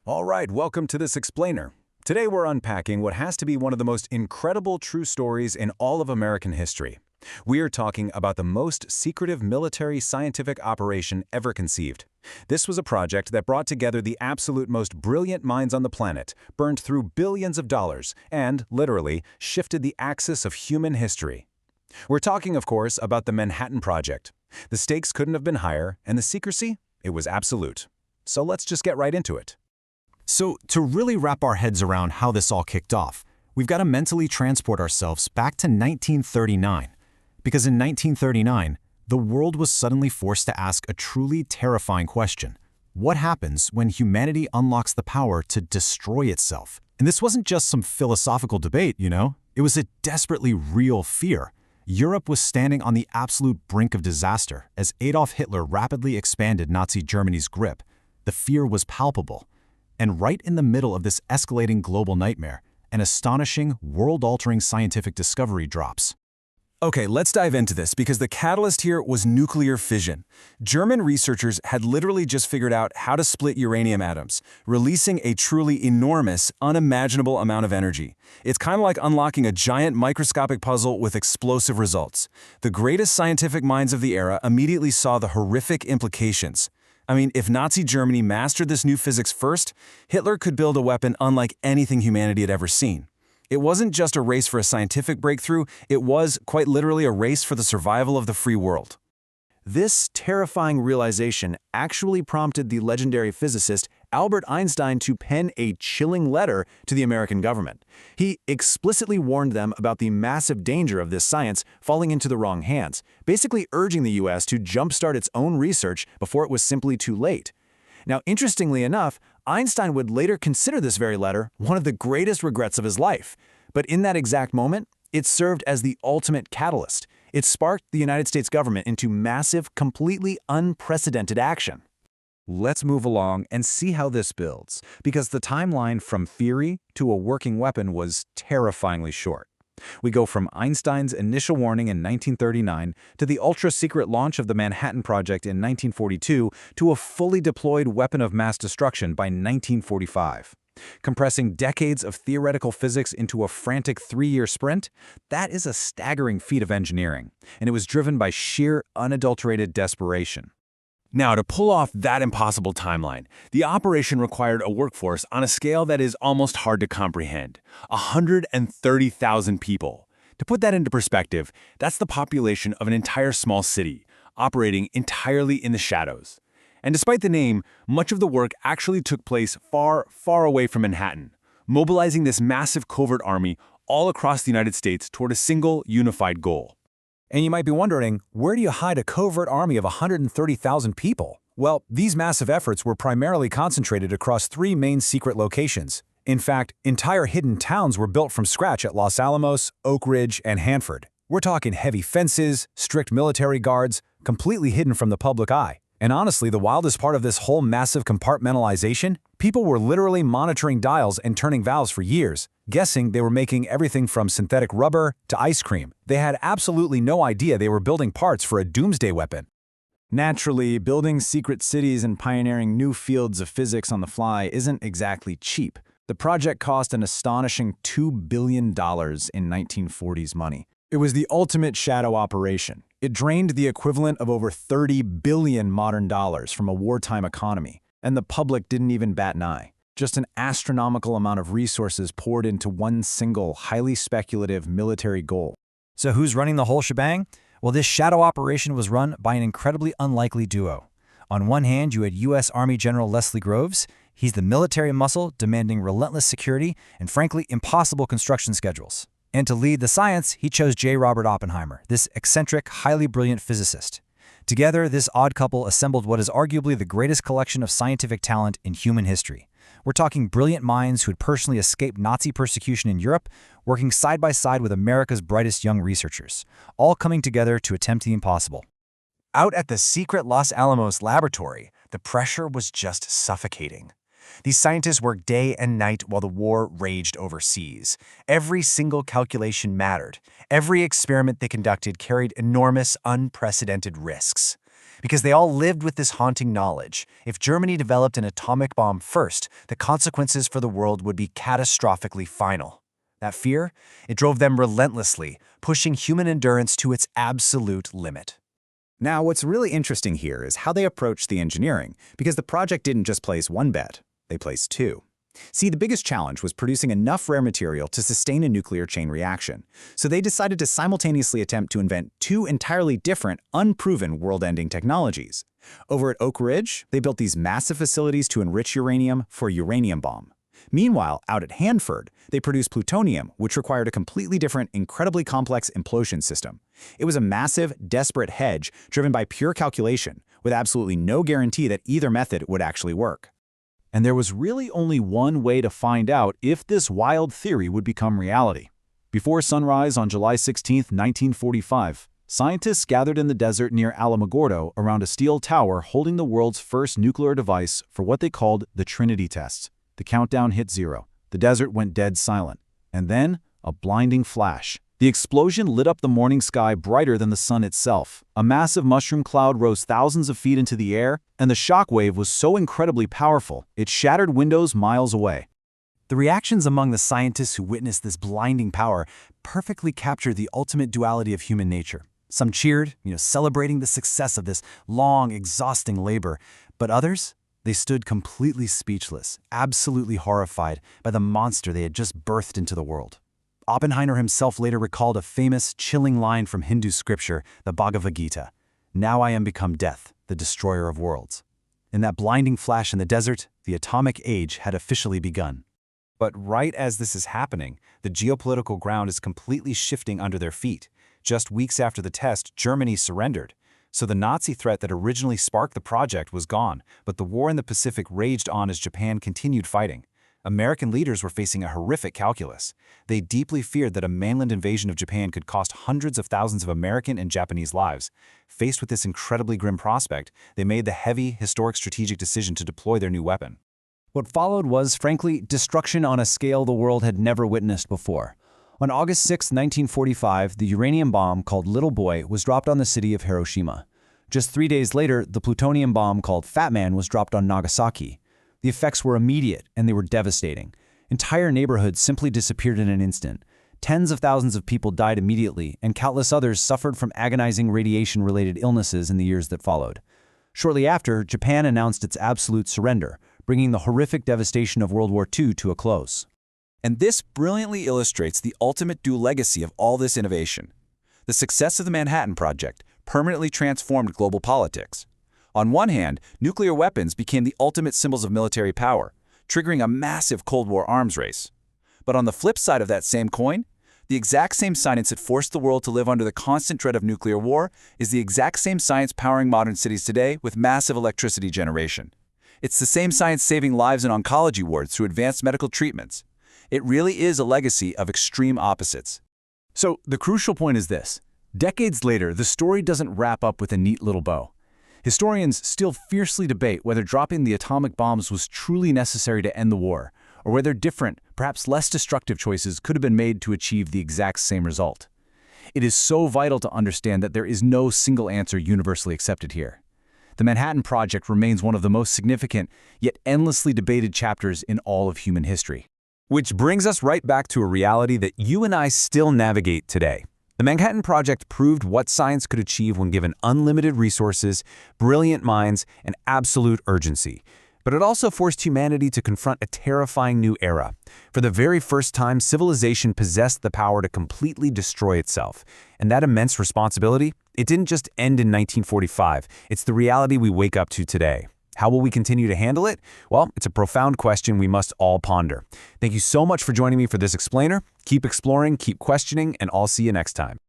All right, welcome to this explainer. Today we're unpacking what has to be one of the most incredible true stories in all of American history. We are talking about the most secretive military scientific operation ever conceived. This was a project that brought together the absolute most brilliant minds on the planet, burned through billions of dollars, and, literally, shifted the axis of human history. We're talking, of course, about the Manhattan Project. The stakes couldn't have been higher, and the secrecy? It was absolute. So let's just get right into it. So, to really wrap our heads around how this all kicked off, we've got to mentally transport ourselves back to 1939. Because in 1939, the world was suddenly forced to ask a truly terrifying question. What happens when humanity unlocks the power to destroy itself? And this wasn't just some philosophical debate, It was a desperately real fear. Europe was standing on the absolute brink of disaster as Adolf Hitler rapidly expanded Nazi Germany's grip. The fear was palpable. And right in the middle of this escalating global nightmare, an astonishing, world-altering scientific discovery drops. Okay, let's dive into this because the catalyst here was nuclear fission. German researchers had literally just figured out how to split uranium atoms, releasing a truly enormous, unimaginable amount of energy. It's kind of like unlocking a giant microscopic puzzle with explosive results. The greatest scientific minds of the era immediately saw the horrific implications. If Nazi Germany mastered this new physics first, Hitler could build a weapon unlike anything humanity had ever seen. It wasn't just a race for a scientific breakthrough, it was, quite literally, a race for the survival of the free world. This terrifying realization actually prompted the legendary physicist Albert Einstein to pen a chilling letter to the American government. He explicitly warned them about the massive danger of this science falling into the wrong hands, basically urging the U.S. to jumpstart its own research before it was simply too late. Now, interestingly enough, Einstein would later consider this very letter one of the greatest regrets of his life. But in that exact moment, it served as the ultimate catalyst. It sparked the United States government into massive, completely unprecedented action. Let's move along and see how this builds, because the timeline from theory to a working weapon was terrifyingly short. We go from Einstein's initial warning in 1939 to the ultra-secret launch of the Manhattan Project in 1942 to a fully deployed weapon of mass destruction by 1945. Compressing decades of theoretical physics into a frantic 3-year sprint, that is a staggering feat of engineering, and it was driven by sheer, unadulterated desperation. Now, to pull off that impossible timeline, the operation required a workforce on a scale that is almost hard to comprehend: 130,000 people. To put that into perspective, that's the population of an entire small city, operating entirely in the shadows. And despite the name, much of the work actually took place far, far away from Manhattan, mobilizing this massive covert army all across the United States toward a single, unified goal. And you might be wondering, where do you hide a covert army of 130,000 people? Well, these massive efforts were primarily concentrated across 3 main secret locations. In fact, entire hidden towns were built from scratch at Los Alamos, Oak Ridge, and Hanford. We're talking heavy fences, strict military guards, completely hidden from the public eye. And honestly, the wildest part of this whole massive compartmentalization, people were literally monitoring dials and turning valves for years, guessing they were making everything from synthetic rubber to ice cream. They had absolutely no idea they were building parts for a doomsday weapon. Naturally, building secret cities and pioneering new fields of physics on the fly isn't exactly cheap. The project cost an astonishing $2 billion in 1940s money. It was the ultimate shadow operation. It drained the equivalent of over 30 billion modern dollars from a wartime economy, and the public didn't even bat an eye. Just an astronomical amount of resources poured into one single, highly speculative military goal. So who's running the whole shebang? Well, this shadow operation was run by an incredibly unlikely duo. On one hand, you had U.S. Army General Leslie Groves. He's the military muscle demanding relentless security and, frankly, impossible construction schedules. And to lead the science, he chose J. Robert Oppenheimer, this eccentric, highly brilliant physicist. Together, this odd couple assembled what is arguably the greatest collection of scientific talent in human history. We're talking brilliant minds who had personally escaped Nazi persecution in Europe, working side by side with America's brightest young researchers, all coming together to attempt the impossible. Out at the secret Los Alamos laboratory, the pressure was just suffocating. These scientists worked day and night while the war raged overseas. Every single calculation mattered. Every experiment they conducted carried enormous, unprecedented risks. because they all lived with this haunting knowledge. If Germany developed an atomic bomb first, the consequences for the world would be catastrophically final. That fear, it drove them relentlessly, pushing human endurance to its absolute limit. Now, what's really interesting here is how they approached the engineering, because the project didn't just place one bet, they placed two. See, the biggest challenge was producing enough rare material to sustain a nuclear chain reaction. So they decided to simultaneously attempt to invent two entirely different, unproven world-ending technologies. Over at Oak Ridge, they built these massive facilities to enrich uranium for a uranium bomb. Meanwhile, out at Hanford, they produced plutonium, which required a completely different, incredibly complex implosion system. It was a massive, desperate hedge driven by pure calculation, with absolutely no guarantee that either method would actually work. And there was really only one way to find out if this wild theory would become reality. Before sunrise on July 16, 1945, scientists gathered in the desert near Alamogordo around a steel tower holding the world's first nuclear device for what they called the Trinity Test. The countdown hit 0. The desert went dead silent. And then, a blinding flash. The explosion lit up the morning sky brighter than the sun itself. A massive mushroom cloud rose thousands of feet into the air, and the shock wave was so incredibly powerful, it shattered windows miles away. The reactions among the scientists who witnessed this blinding power perfectly captured the ultimate duality of human nature. Some cheered, celebrating the success of this long, exhausting labor, but others, they stood completely speechless, absolutely horrified by the monster they had just birthed into the world. Oppenheimer himself later recalled a famous, chilling line from Hindu scripture, the Bhagavad Gita, "Now I am become death, the destroyer of worlds." In that blinding flash in the desert, the atomic age had officially begun. But right as this is happening, the geopolitical ground is completely shifting under their feet. Just weeks after the test, Germany surrendered. So the Nazi threat that originally sparked the project was gone, but the war in the Pacific raged on as Japan continued fighting. American leaders were facing a horrific calculus. They deeply feared that a mainland invasion of Japan could cost hundreds of thousands of American and Japanese lives. Faced with this incredibly grim prospect, they made the heavy, historic strategic decision to deploy their new weapon. What followed was, frankly, destruction on a scale the world had never witnessed before. On August 6, 1945, the uranium bomb called Little Boy was dropped on the city of Hiroshima. Just 3 days later, the plutonium bomb called Fat Man was dropped on Nagasaki. The effects were immediate, and they were devastating. Entire neighborhoods simply disappeared in an instant. Tens of thousands of people died immediately, and countless others suffered from agonizing radiation-related illnesses in the years that followed. Shortly after, Japan announced its absolute surrender, bringing the horrific devastation of World War II to a close. And this brilliantly illustrates the ultimate dual legacy of all this innovation. The success of the Manhattan Project permanently transformed global politics. On one hand, nuclear weapons became the ultimate symbols of military power, triggering a massive Cold War arms race. But on the flip side of that same coin, the exact same science that forced the world to live under the constant dread of nuclear war is the exact same science powering modern cities today with massive electricity generation. It's the same science saving lives in oncology wards through advanced medical treatments. It really is a legacy of extreme opposites. So the crucial point is this. Decades later, the story doesn't wrap up with a neat little bow. Historians still fiercely debate whether dropping the atomic bombs was truly necessary to end the war, or whether different, perhaps less destructive choices could have been made to achieve the exact same result. It is so vital to understand that there is no single answer universally accepted here. The Manhattan Project remains one of the most significant, yet endlessly debated chapters in all of human history. Which brings us right back to a reality that you and I still navigate today. The Manhattan Project proved what science could achieve when given unlimited resources, brilliant minds, and absolute urgency. But it also forced humanity to confront a terrifying new era. For the very first time, civilization possessed the power to completely destroy itself. And that immense responsibility, it didn't just end in 1945. It's the reality we wake up to today. How will we continue to handle it? Well, it's a profound question we must all ponder. Thank you so much for joining me for this explainer. Keep exploring, keep questioning, and I'll see you next time.